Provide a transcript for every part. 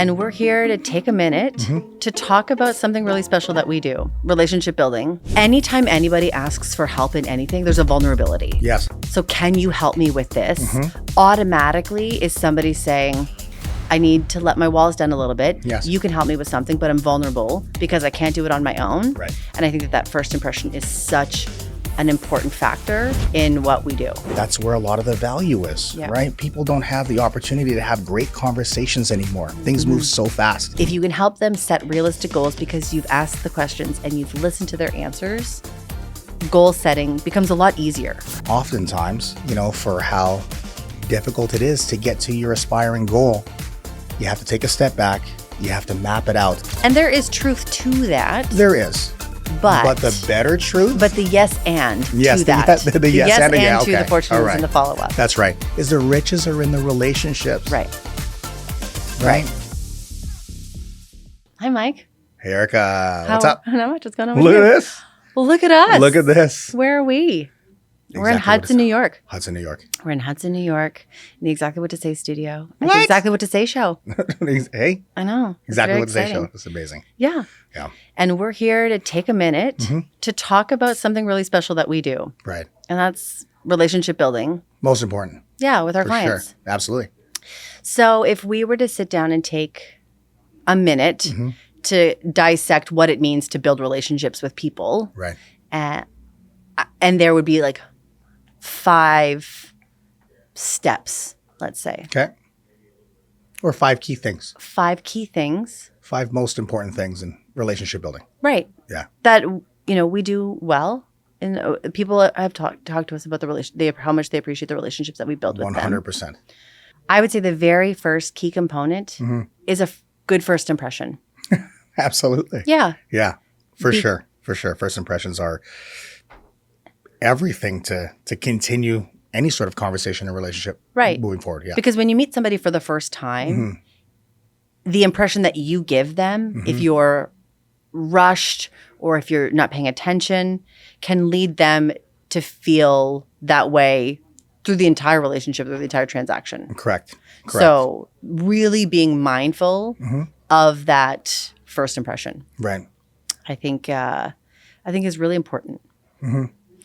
And we're here to take a minute to talk about something really special that we do, relationship building. Anytime anybody asks for help in anything, there's a vulnerability. Yes. So can you help me with this? Automatically is somebody saying, I need to let my walls down a little bit. Yes. You can help me with something, but I'm vulnerable because I can't do it on my own. Right. And I think that first impression is such an important factor in what we do. That's where a lot of the value is, right? People don't have the opportunity to have great conversations anymore. Things move so fast. If you can help them set realistic goals because you've asked the questions and you've listened to their answers, goal setting becomes a lot easier. Oftentimes, for how difficult it is to get to your aspiring goal, you have to take a step back. You have to map it out. And there is truth to that. There is. But the better truth? But the yes and to that. The yes and to the fortunes and the follow-up. That's right. Is the riches are in the relationships. Right. Hi, Mike. Hey, Erica. What's up? Not much. What's going on with Look you? at this. Well, look at us. Look at this. Where are we? We're in Exactly Hudson, New York. Hudson, New York. We're in Hudson, New York, in the Exactly What to Say studio. At What? the Exactly What to Say show. Hey. I know. Exactly What to Say exciting. show. That's amazing. Yeah. Yeah. And we're here to take a minute to talk about something really special that we do. Right. And that's relationship building. Most important. Yeah, with our For clients. sure. Absolutely. So if we were to sit down and take a minute to dissect what it means to build relationships with people, Right. and there would be like 5 steps, let's say. Okay. Or 5 key things. 5 key things. 5 most important things in relationship building. Right. Yeah. That, we do well. And people have talked to us about how much they appreciate the relationships that we build with them. 100%. I would say the very first key component is a good first impression. Absolutely. Yeah. Yeah. For sure. For sure. First impressions are everything to continue any sort of conversation or relationship moving forward. Yeah. Because when you meet somebody for the first time, the impression that you give them, if you're rushed or if you're not paying attention, can lead them to feel that way through the entire relationship, through the entire transaction. Correct. So really being mindful of that first impression. Right. I think is really important.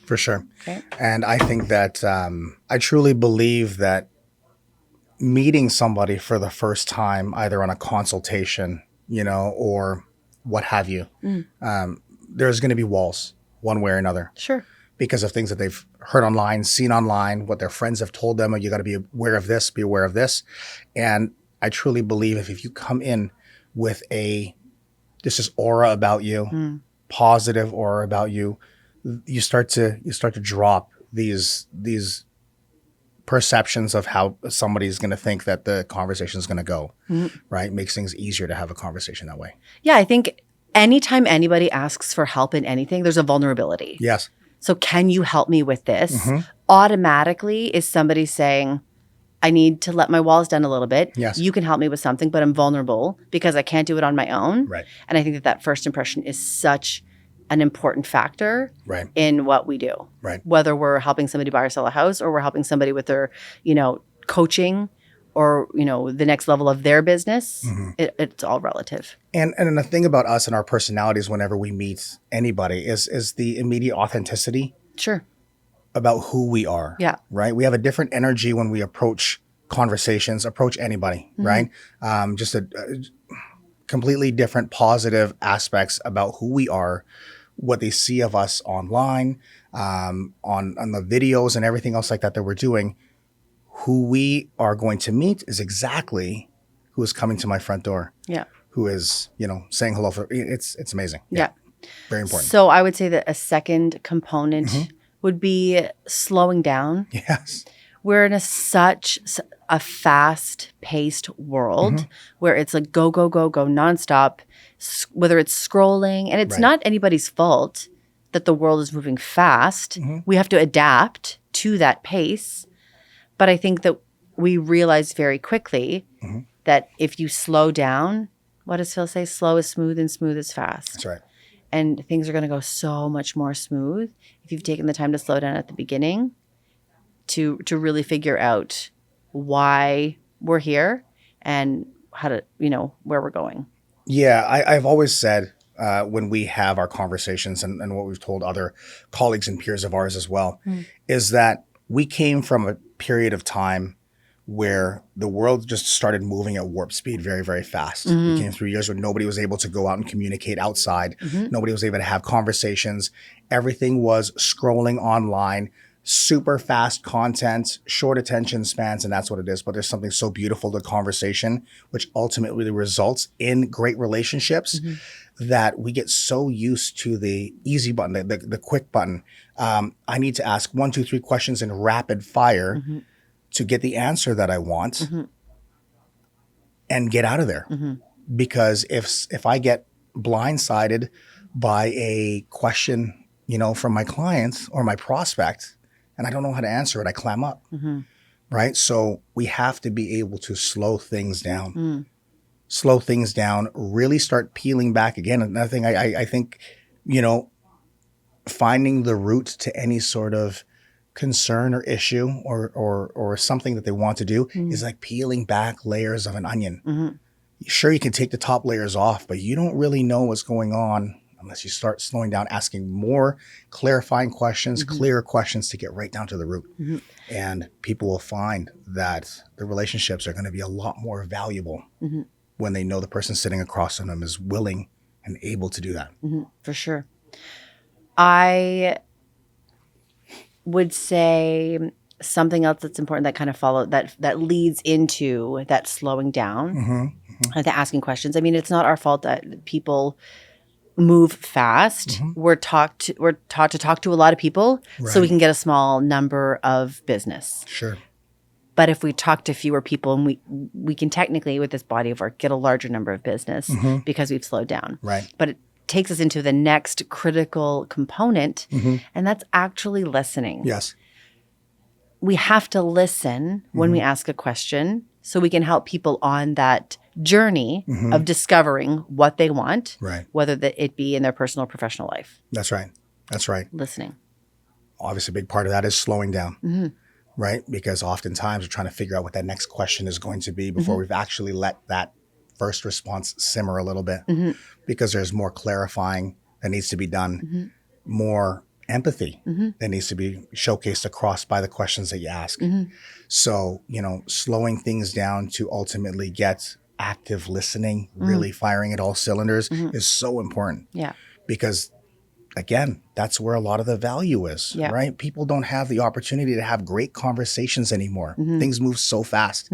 For sure. Okay. And I think that I truly believe that meeting somebody for the first time, either on a consultation, or what have you, there's going to be walls one way or another. Sure. Because of things that they've heard online, seen online, what their friends have told them, you got to be aware of this, be aware of this. And I truly believe if you come in with this aura about you, positive aura about you, you start to drop these perceptions of how somebody's going to think that the conversation is going to go, right? Makes things easier to have a conversation that way. Yeah, I think anytime anybody asks for help in anything, there's a vulnerability. Yes. So can you help me with this? Automatically is somebody saying, I need to let my walls down a little bit. Yes. You can help me with something, but I'm vulnerable because I can't do it on my own. Right. And I think that first impression is such an important factor in what we do. Right. Whether we're helping somebody buy or sell a house or we're helping somebody with their, coaching or, the next level of their business, it's all relative. And the thing about us and our personalities whenever we meet anybody is the immediate authenticity. Sure. About who we are. Yeah. Right. We have a different energy when we approach conversations, approach anybody, right? Just a completely different positive aspects about who we are, what they see of us online, on the videos and everything else like that we're doing. Who we are going to meet is exactly who is coming to my front door. Yeah. Who is, saying hello. It's amazing. Yeah. Very important. So I would say that a second component would be slowing down. Yes. We're in such a fast-paced world where it's like go, go, go, go nonstop, whether it's scrolling. And it's not anybody's fault that the world is moving fast. We have to adapt to that pace. But I think that we realize very quickly that if you slow down, what does Phil say? Slow is smooth and smooth is fast. That's right. And things are going to go so much more smooth if you've taken the time to slow down at the beginning to really figure out why we're here and where we're going. Yeah, I've always said when we have our conversations and what we've told other colleagues and peers of ours as well, is that we came from a period of time where the world just started moving at warp speed very, very fast. We came through years where nobody was able to go out and communicate outside. Nobody was able to have conversations. Everything was scrolling online, super fast content, short attention spans, and that's what it is. But there's something so beautiful to conversation, which ultimately results in great relationships that we get so used to the easy button, the quick button. I need to ask 1, 2, 3 questions in rapid fire to get the answer that I want and get out of there. Because if I get blindsided by a question, from my clients or my prospect, and I don't know how to answer it, I clam up, right? So we have to be able to slow things down. Slow things down, really start peeling back again. Another thing I think, finding the root to any sort of concern or issue or something that they want to do is like peeling back layers of an onion. Sure, you can take the top layers off, but you don't really know what's going on unless you start slowing down, asking more clarifying questions, clearer questions to get right down to the root. And people will find that the relationships are going to be a lot more valuable when they know the person sitting across from them is willing and able to do that. For sure. I would say something else that's important that kind of that leads into that slowing down, the asking questions. I mean, it's not our fault that people move fast. We're taught to talk to a lot of people so we can get a small number of business. Sure. But if we talk to fewer people, and we can technically, with this body of work, get a larger number of business because we've slowed down. Right. But it takes us into the next critical component, and that's actually listening. Yes. We have to listen when we ask a question so we can help people on that journey of discovering what they want, whether it be in their personal or professional life. That's right. That's right. Listening. Obviously, a big part of that is slowing down, right? Because oftentimes we're trying to figure out what that next question is going to be before we've actually let that first response simmer a little bit, because there's more clarifying that needs to be done, more empathy that needs to be showcased across by the questions that you ask. So, slowing things down to ultimately get active listening, really firing at all cylinders is so important. Yeah. Because again, that's where a lot of the value is, right? People don't have the opportunity to have great conversations anymore. Things move so fast.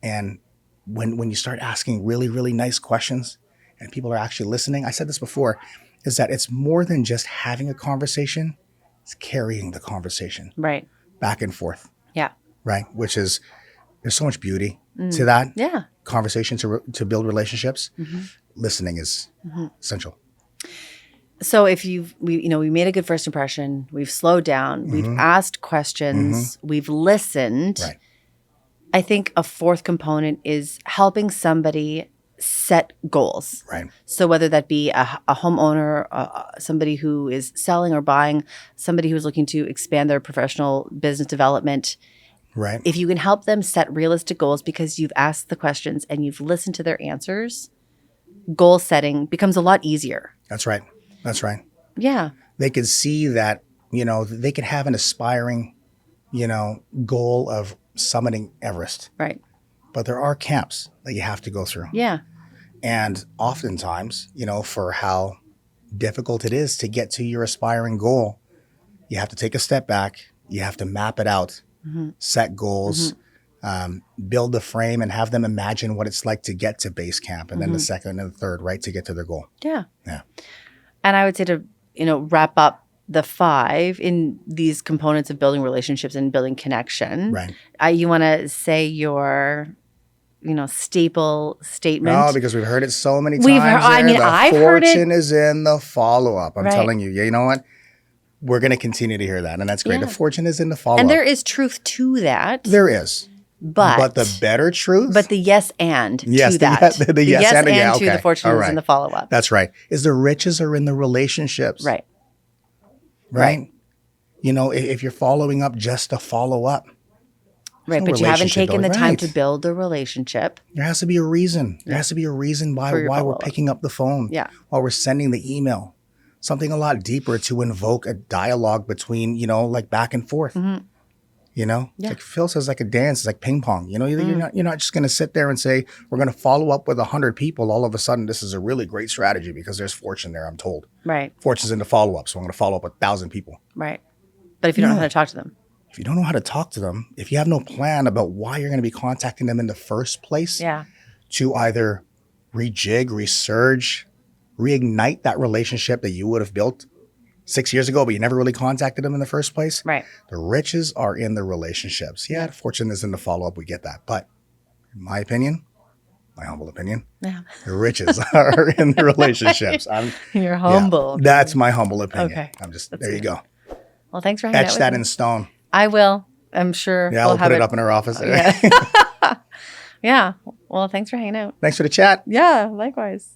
And when you start asking really, really nice questions and people are actually listening, I said this before, is that it's more than just having a conversation, it's carrying the conversation. Right. Back and forth. Yeah. Right. Which is, there's so much beauty to that. Yeah. Conversation to build relationships. Listening is essential. So if we made a good first impression, we've slowed down, we've asked questions, we've listened. Right. I think a fourth component is helping somebody set goals. Right. So whether that be a homeowner, somebody who is selling or buying, somebody who's looking to expand their professional business development. Right. If you can help them set realistic goals because you've asked the questions and you've listened to their answers, goal setting becomes a lot easier. That's right. That's right. Yeah. They could see that, they could have an aspiring, goal of summiting Everest. Right. But there are camps that you have to go through. Yeah. And oftentimes, for how difficult it is to get to your aspiring goal, you have to take a step back. You have to map it out, set goals, build the frame and have them imagine what it's like to get to base camp. And then the second and the third, right, to get to their goal. Yeah. Yeah. And I would say to, wrap up the 5 in these components of building relationships and building connection. Right. You want to say your, staple statement? No, because we've heard it so many times. I've heard it. Fortune is in the follow-up. I'm Right. telling you. You know what? We're going to continue to hear that. And that's great. Yeah. The fortune is in the follow-up. And there is truth to that. There is. But the better truth. But the yes and yes, to that. The yes and yeah, to the fortune is in the follow-up. That's right. Is the riches are in the relationships. Right. Right. If you're following up just to follow up, Right, no but you haven't relationship taken the building. time to Right. build a relationship. There has to be a reason. There has to be a reason For why your we're follow-up. picking up the phone. Yeah. While we're sending the email. Something a lot deeper to invoke a dialogue between, like back and forth. Yeah. It's like Phil says, like a dance, it's like ping pong. You're not just going to sit there and say, we're going to follow up with 100 people. All of a sudden, this is a really great strategy because there's fortune there, I'm told. Right. Fortune's in the follow-up. So I'm going to follow up with 1,000 people. Right. But if you don't know how to talk to them. If you don't know how to talk to them, if you have no plan about why you're going to be contacting them in the first place, to either rejig, resurge, reignite that relationship that you would have built 6 years ago, but you never really contacted them in the first place. Right. The riches are in the relationships. Yeah, the fortune is in the follow-up. We get that. But in my opinion, my humble opinion, the riches are in the relationships. You're humble. That's my humble opinion. Okay. There good. You go. Well, thanks for hanging out Etch with that me. in stone. I will. I'm sure. Yeah, we'll put it up in our office. Yeah. Yeah. Well, thanks for hanging out. Thanks for the chat. Yeah, likewise.